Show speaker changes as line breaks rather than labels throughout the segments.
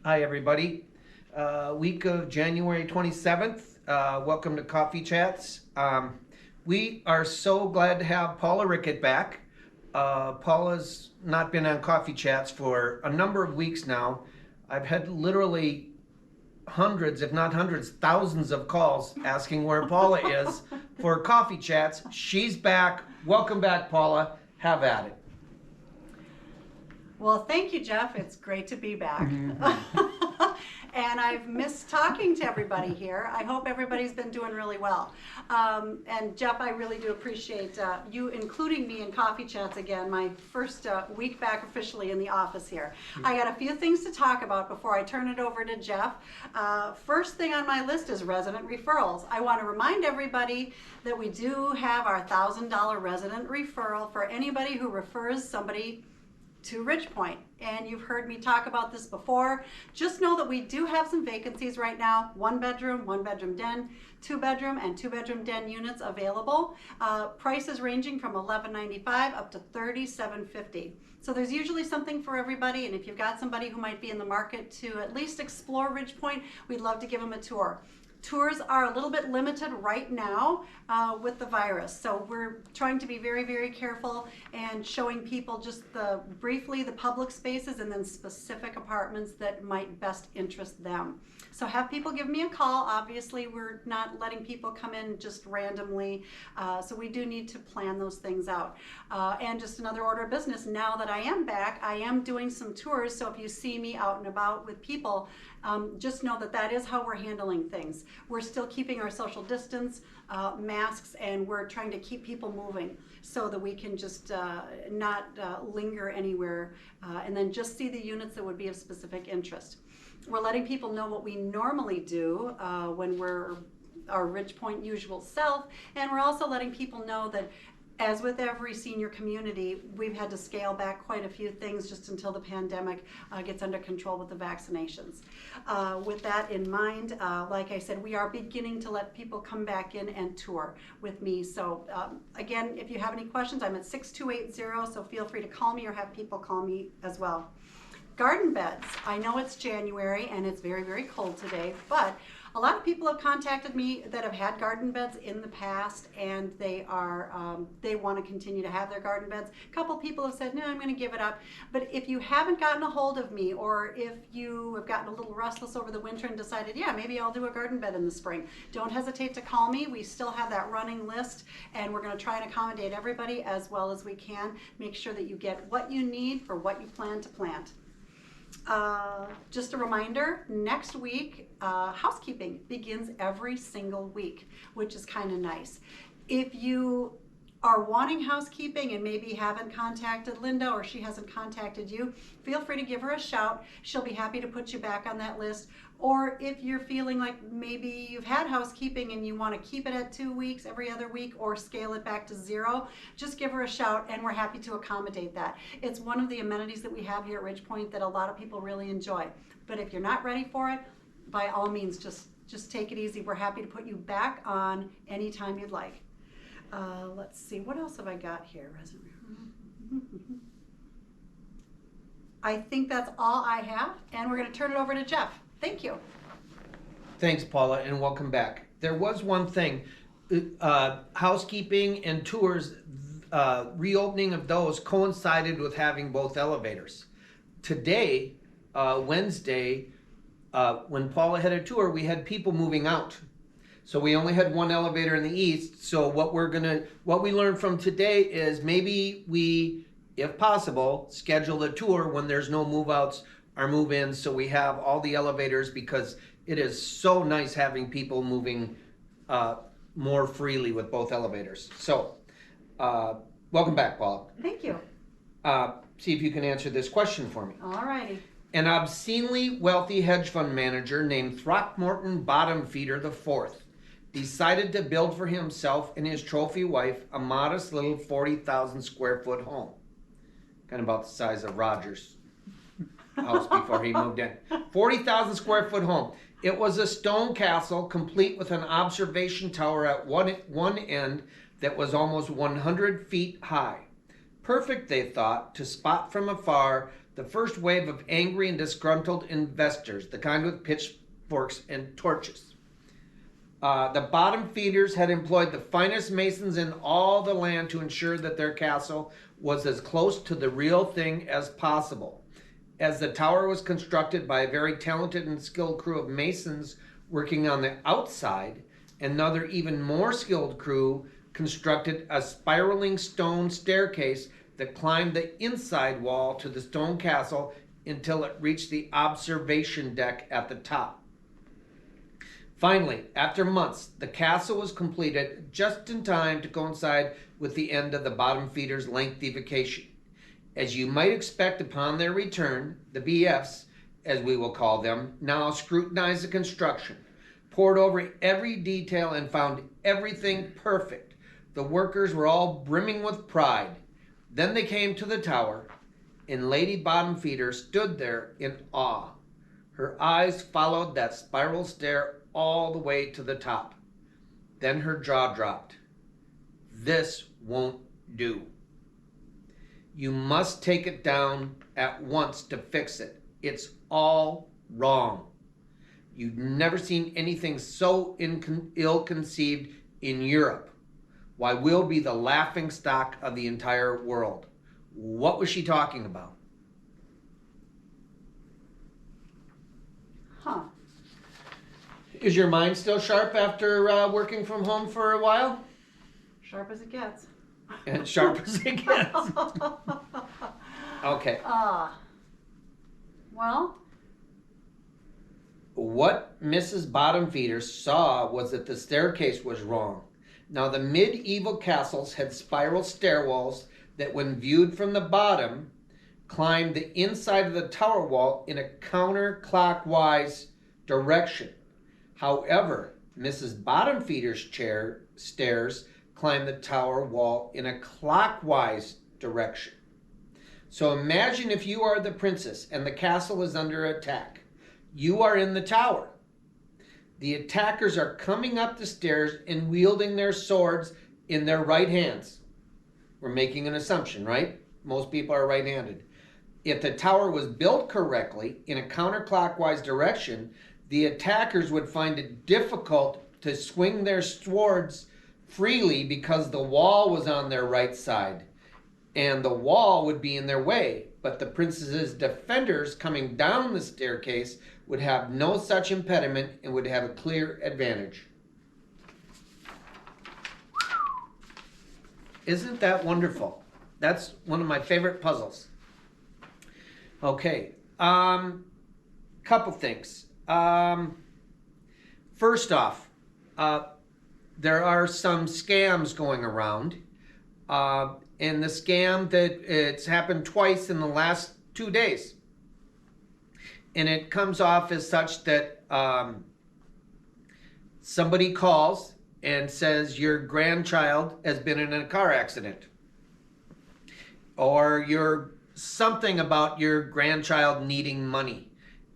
Hi, everybody. Week of January 27th. Welcome to Coffee Chats. We are so glad to have Paula Rickett back. Paula's not been on Coffee Chats for a number of weeks now. I've had literally hundreds, if not hundreds, thousands of calls asking where Paula is for Coffee Chats. She's back. Welcome back, Paula. Have at it.
Well, thank you, Jeff. It's great to be back. And I've missed talking to everybody here. I hope everybody's been doing really well. And Jeff, I really do appreciate you including me in Coffee Chats again, my first week back officially in the office here. I got a few things to talk about before I turn it over to Jeff. First thing on my list is resident referrals. I want to remind everybody that we do have our $1,000 resident referral for anybody who refers somebody to Ridgepoint. And you've heard me talk about this before. Just know that we do have some vacancies right now. One bedroom den, two bedroom and two bedroom den units available. Prices ranging from $11.95 up to $37.50. So there's usually something for everybody. And if you've got somebody who might be in the market to at least explore Ridgepoint, we'd love to give them a tour. Tours are a little bit limited right now with the virus, so we're trying to be very, very careful and showing people just briefly the public spaces and then specific apartments that might best interest them. So have people give me a call. Obviously, we're not letting people come in just randomly, so we do need to plan those things out. And just another order of business, now that I am back, I am doing some tours, so if you see me out and about with people, just know that that is how we're handling things. We're still keeping our social distance, masks, and we're trying to keep people moving so that we can just not linger anywhere and then just see the units that would be of specific interest. We're letting people know what we normally do when we're our Ridgepoint usual self, and we're also letting people know that as with every senior community, we've had to scale back quite a few things just until the pandemic gets under control with the vaccinations. With that in mind, like I said, we are beginning to let people come back in and tour with me. So again, if you have any questions, I'm at 6280, so feel free to call me or have people call me as well. Garden beds. I know it's January and it's very, very cold today, but a lot of people have contacted me that have had garden beds in the past, and they want to continue to have their garden beds. A couple people have said, no, I'm going to give it up. But if you haven't gotten a hold of me, or if you have gotten a little restless over the winter and decided, yeah, maybe I'll do a garden bed in the spring, don't hesitate to call me. We still have that running list, and we're going to try and accommodate everybody as well as we can. Make sure that you get what you need for what you plan to plant. Just a reminder, next week, housekeeping begins every single week, which is kind of nice. If you are wanting housekeeping and maybe haven't contacted Linda or she hasn't contacted you, feel free to give her a shout. She'll be happy to put you back on that list. Or if you're feeling like maybe you've had housekeeping and you want to keep it at 2 weeks every other week or scale it back to 0, just give her a shout and we're happy to accommodate that. It's one of the amenities that we have here at Ridgepoint that a lot of people really enjoy. But if you're not ready for it, by all means, just take it easy. We're happy to put you back on anytime you'd like. Let's see, what else have I got here? I think that's all I have, and we're going to turn it over to Jeff. Thank you.
Thanks, Paula, and welcome back. There was one thing, housekeeping and tours, reopening of those coincided with having both elevators. Today, Wednesday, when Paula had a tour, we had people moving out. So we only had one elevator in the east. So what we learned from today is maybe we, if possible, schedule a tour when there's no move-outs or move-ins, so we have all the elevators, because it is so nice having people moving more freely with both elevators. So welcome back, Paula.
Thank you.
See if you can answer this question for me.
All righty.
An obscenely wealthy hedge fund manager named Throckmorton Bottomfeeder IV decided to build for himself and his trophy wife a modest little 40,000 square foot home. Kind of about the size of Roger's house before he moved in. 40,000 square foot home. It was a stone castle complete with an observation tower at one end that was almost 100 feet high. Perfect, they thought, to spot from afar the the first wave of angry and disgruntled investors, the kind with pitchforks and torches. The bottom feeders had employed the finest masons in all the land to ensure that their castle was as close to the real thing as possible. As the tower was constructed by a very talented and skilled crew of masons working on the outside, another even more skilled crew constructed a spiraling stone staircase that climbed the inside wall to the stone castle until it reached the observation deck at the top. Finally, after months, the castle was completed just in time to coincide with the end of the bottom feeder's lengthy vacation. As you might expect upon their return, the BFs, as we will call them, now scrutinized the construction, pored over every detail, and found everything perfect. The workers were all brimming with pride. Then they came to the tower, and Lady Bottom Feeder stood there in awe. Her eyes followed that spiral stair all the way to the top. Then her jaw dropped. This won't do. You must take it down at once to fix it. It's all wrong. You've never seen anything so ill-conceived in Europe. Why, we'll be the laughing stock of the entire world. What was she talking about?
Huh.
Is your mind still sharp after working from home for a while?
Sharp as it gets.
And sharp as it gets. Okay.
Well,
what Mrs. Bottom Feeder saw was that the staircase was wrong. Now, the medieval castles had spiral stairwells that, when viewed from the bottom, climbed the inside of the tower wall in a counterclockwise direction. However, Mrs. Bottom Feeder's stairs climbed the tower wall in a clockwise direction. So imagine if you are the princess and the castle is under attack. You are in the tower. The attackers are coming up the stairs and wielding their swords in their right hands. We're making an assumption, right? Most people are right-handed. If the tower was built correctly in a counterclockwise direction, the attackers would find it difficult to swing their swords freely because the wall was on their right side and the wall would be in their way. But the princess's defenders coming down the staircase would have no such impediment and would have a clear advantage. Isn't that wonderful? That's one of my favorite puzzles. Okay, couple things. First off, there are some scams going around, and the scam that it's happened twice in the last 2 days, and it comes off as such that somebody calls and says your grandchild has been in a car accident, or you're something about your grandchild needing money.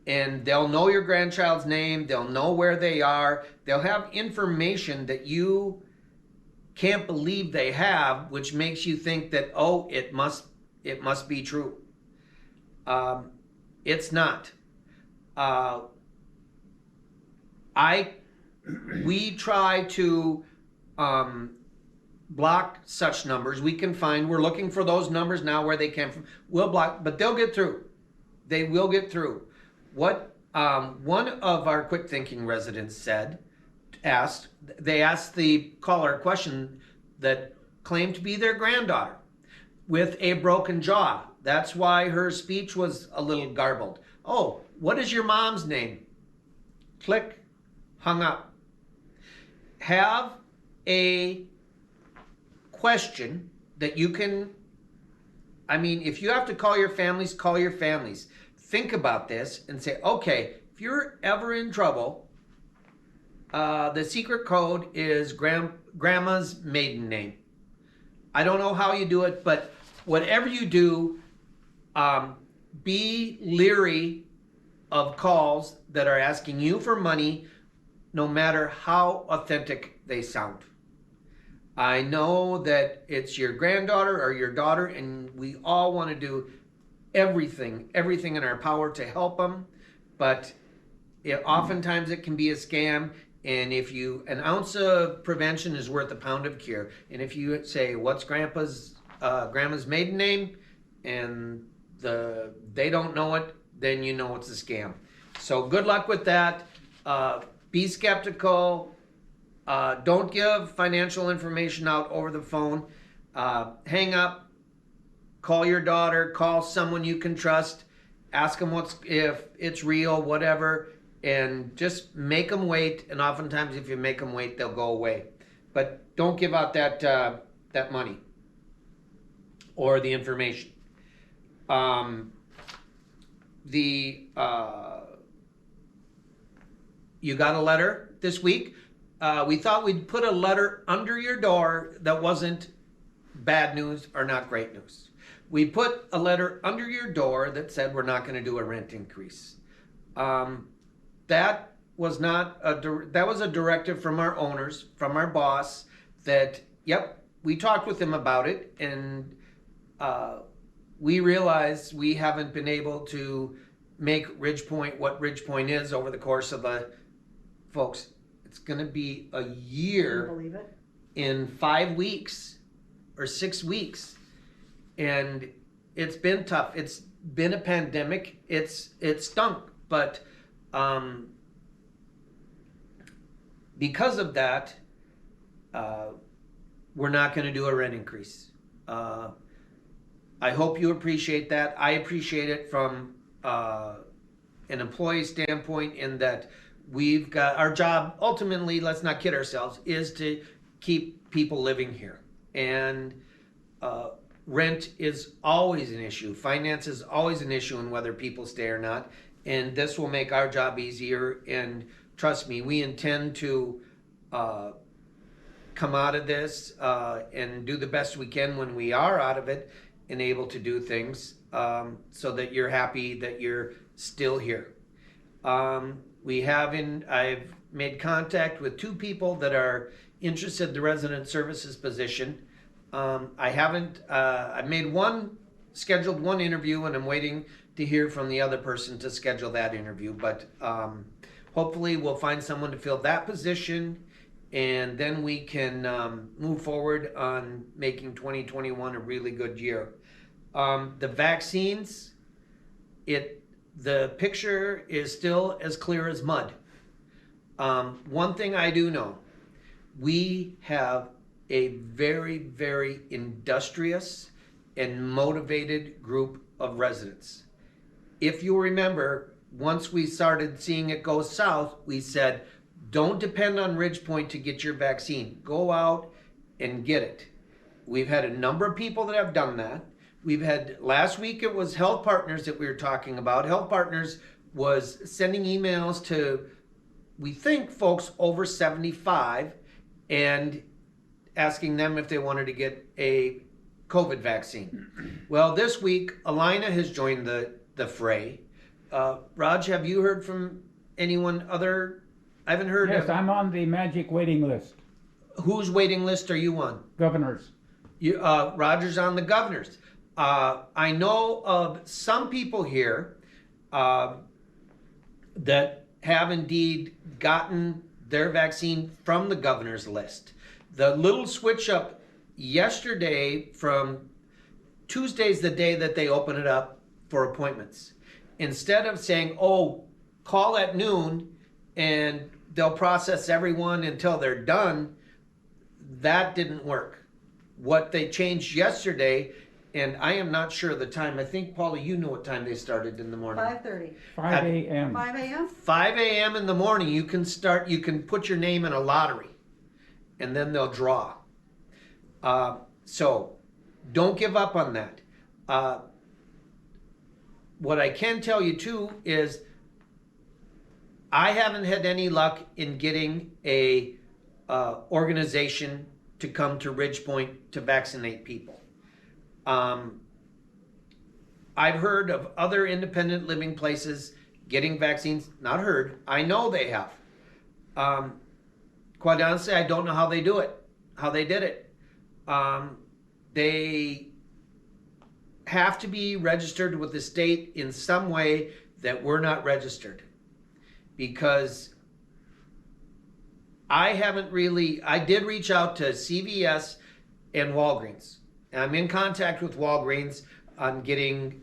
And they'll know your grandchild's name, they'll know where they are, they'll have information that you can't believe they have, which makes you think that, oh, it must be true. It's not. We try to block such numbers. We're looking for those numbers now where they came from. We'll block, but they'll get through. They will get through. What one of our quick thinking residents asked the caller a question that claimed to be their granddaughter with a broken jaw. That's why her speech was a little garbled. Oh, what is your mom's name? Click, hung up. Have a question that you can, if you have to call your families, call your families. Think about this and say, okay, if you're ever in trouble, the secret code is grandma's maiden name. I don't know how you do it, but whatever you do, be leery of calls that are asking you for money, no matter how authentic they sound. I know that it's your granddaughter or your daughter, and we all want to do everything in our power to help them, but oftentimes it can be a scam. And if an ounce of prevention is worth a pound of cure. And if you say, what's grandma's maiden name, and they don't know it, then you know it's a scam. So good luck with that. Be skeptical. Don't give financial information out over the phone. Hang up. Call your daughter. Call someone you can trust. Ask them if it's real, whatever, and just make them wait. And oftentimes, if you make them wait, they'll go away. But don't give out that money or the information. You got a letter this week. We thought we'd put a letter under your door that wasn't bad news or not great news. We put a letter under your door that said we're not going to do a rent increase. That was a directive from our owners, from our boss, that, yep, we talked with them about it, and we realized we haven't been able to make Ridgepoint what Ridgepoint is over the course of folks, it's going to be a year.
Can you believe it?
In 5 weeks or 6 weeks. And it's been tough. It's been a pandemic. It stunk, but because of that, we're not going to do a rent increase. I hope you appreciate that. I appreciate it from an employee standpoint, in that we've got our job, ultimately, let's not kid ourselves, is to keep people living here. And rent is always an issue. Finance is always an issue in whether people stay or not. And this will make our job easier. And trust me, we intend to come out of this and do the best we can when we are out of it and able to do things, so that you're happy that you're still here. I've made contact with 2 people that are interested in the resident services position. I've scheduled one interview, and I'm waiting to hear from the other person to schedule that interview. But hopefully we'll find someone to fill that position, and then we can move forward on making 2021 a really good year. The vaccines, the picture is still as clear as mud. One thing I do know, we have a very, very industrious and motivated group of residents. If you remember, once we started seeing it go south, we said, don't depend on Ridgepoint to get your vaccine. Go out and get it. We've had a number of people that have done that. Last week it was Health Partners that we were talking about. Health Partners was sending emails to, we think, folks over 75 and asking them if they wanted to get a COVID vaccine. Well, this week, Alina has joined the fray. Raj, have you heard from anyone other? I haven't heard.
Yes, I'm on the magic waiting list.
Whose waiting list are you on?
Governors.
Roger's on the governors. I know of some people here that have indeed gotten their vaccine from the governor's list. The little switch up yesterday, from Tuesday's the day that they open it up for appointments. Instead of saying, oh, call at noon and they'll process everyone until they're done, that didn't work. What they changed yesterday, and I am not sure the time. I think, Paula, you know what time they started in the morning.
5:30.
5 a.m.
5 a.m.?
5 a.m. in the morning, you can put your name in a lottery, and then they'll draw. So don't give up on that. What I can tell you too is I haven't had any luck in getting a organization to come to Ridgepoint to vaccinate people. I've heard of other independent living places getting vaccines. Not heard, I know they have. Quite honestly, I don't know how they do it, how they did it. They have to be registered with the state in some way that we're not registered. Because I did reach out to CVS and Walgreens. And I'm in contact with Walgreens on getting,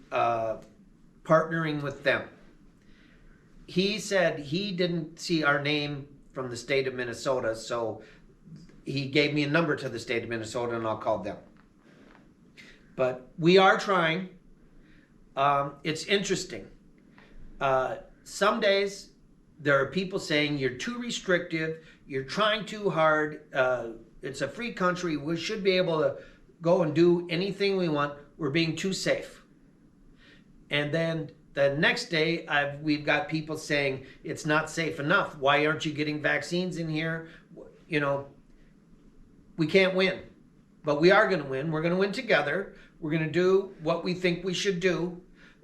partnering with them. He said he didn't see our name from the state of Minnesota, so he gave me a number to the state of Minnesota and I'll call them. But we are trying. It's interesting. Some days there are people saying you're too restrictive, you're trying too hard, it's a free country, we should be able to go and do anything we want, we're being too safe. And then the next day we've got people saying it's not safe enough, why aren't you getting vaccines in here? You know, we can't win, but we are going to win. We're going to win together. We're going to do what we think we should do.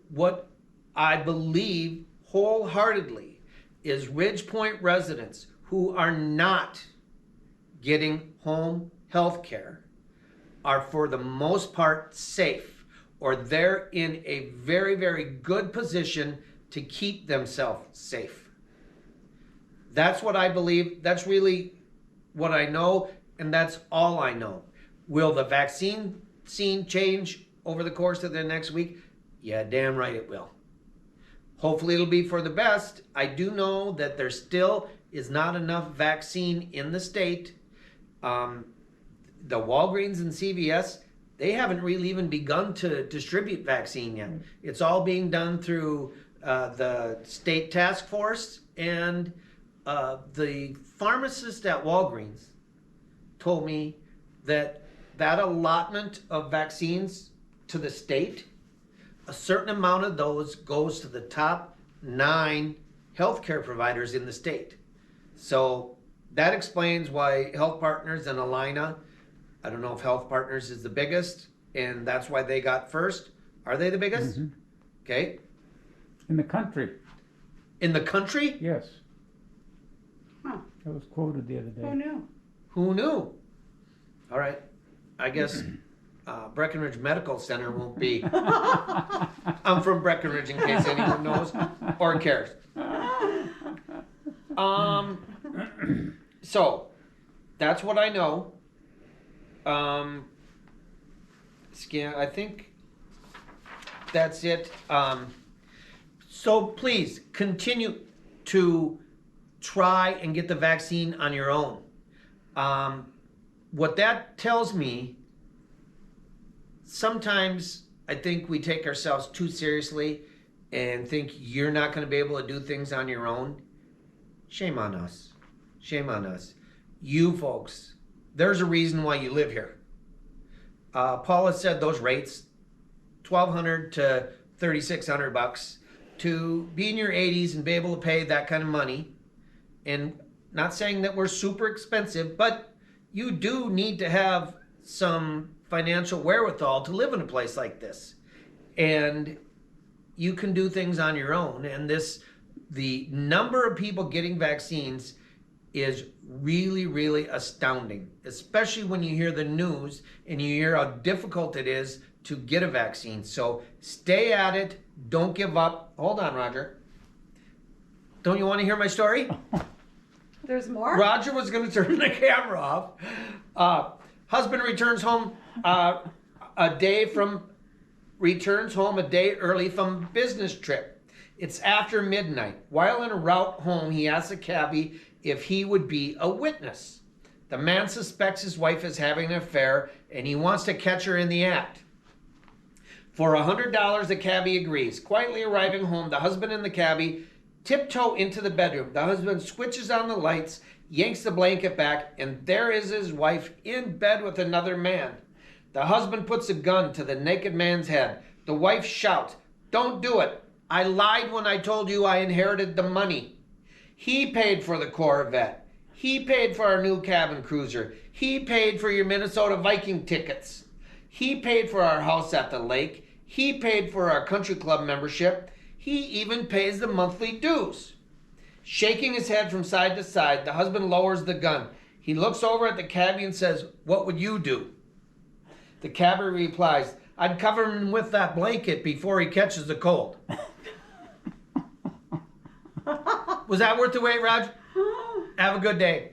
What I believe wholeheartedly is Ridge Point residents who are not getting home health care are for the most part safe, or they're in a very, very good position to keep themselves safe. That's what I believe. That's really what I know, and that's all I know. Will the vaccine scene change over the course of the next week? Yeah, damn right it will. Hopefully it'll be for the best. I do know that there still is not enough vaccine in the state. The Walgreens and CVS, they haven't really even begun to distribute vaccine yet. It's all being done through the state task force, and the pharmacist at Walgreens told me that allotment of vaccines to the state, a certain amount of those goes to the top 9 healthcare providers in the state. So that explains why Health Partners and Alina, I don't know if Health Partners is the biggest, and that's why they got first. Are they the biggest?
Mhm.
Okay.
In the country,
In the country?
yes.
Huh.
That was quoted the other day.
Who knew?
Who knew? All right. I guess Breckenridge Medical Center won't be. I'm from Breckenridge in case anyone knows or cares. So that's what I know. I think that's it. So please continue to try and get the vaccine on your own. What that tells me, sometimes I think we take ourselves too seriously and think you're not going to be able to do things on your own. Shame on us. Shame on us. You folks, there's a reason why you live here. Paula said those rates, $1,200 to $3,600 to be in your 80s and be able to pay that kind of money. And not saying that we're super expensive, but you do need to have some financial wherewithal to live in a place like this. And you can do things on your own. And the number of people getting vaccines is really, really astounding, especially when you hear the news and you hear how difficult it is to get a vaccine. So stay at it. Don't give up. Hold on, Roger. Don't you want to hear my story?
There's more?
Roger was going to turn the camera off. Husband returns home a day early from business trip. It's after midnight. While en route home, he asks a cabbie if he would be a witness. The man suspects his wife is having an affair and he wants to catch her in the act. For $100, the cabbie agrees. Quietly arriving home, the husband and the cabbie tiptoe into the bedroom. The husband switches on the lights, yanks the blanket back, and there is his wife in bed with another man. The husband puts a gun to the naked man's head. The wife shouts, "Don't do it. I lied when I told you I inherited the money. He paid for the Corvette. He paid for our new cabin cruiser. He paid for your Minnesota Viking tickets. He paid for our house at the lake. He paid for our country club membership. He even pays the monthly dues." Shaking his head from side to side, the husband lowers the gun. He looks over at the cabbie and says, "What would you do?" The cabbie replies, I'd cover him with that blanket before he catches the cold. Was that worth the wait, Raj? Have a good day.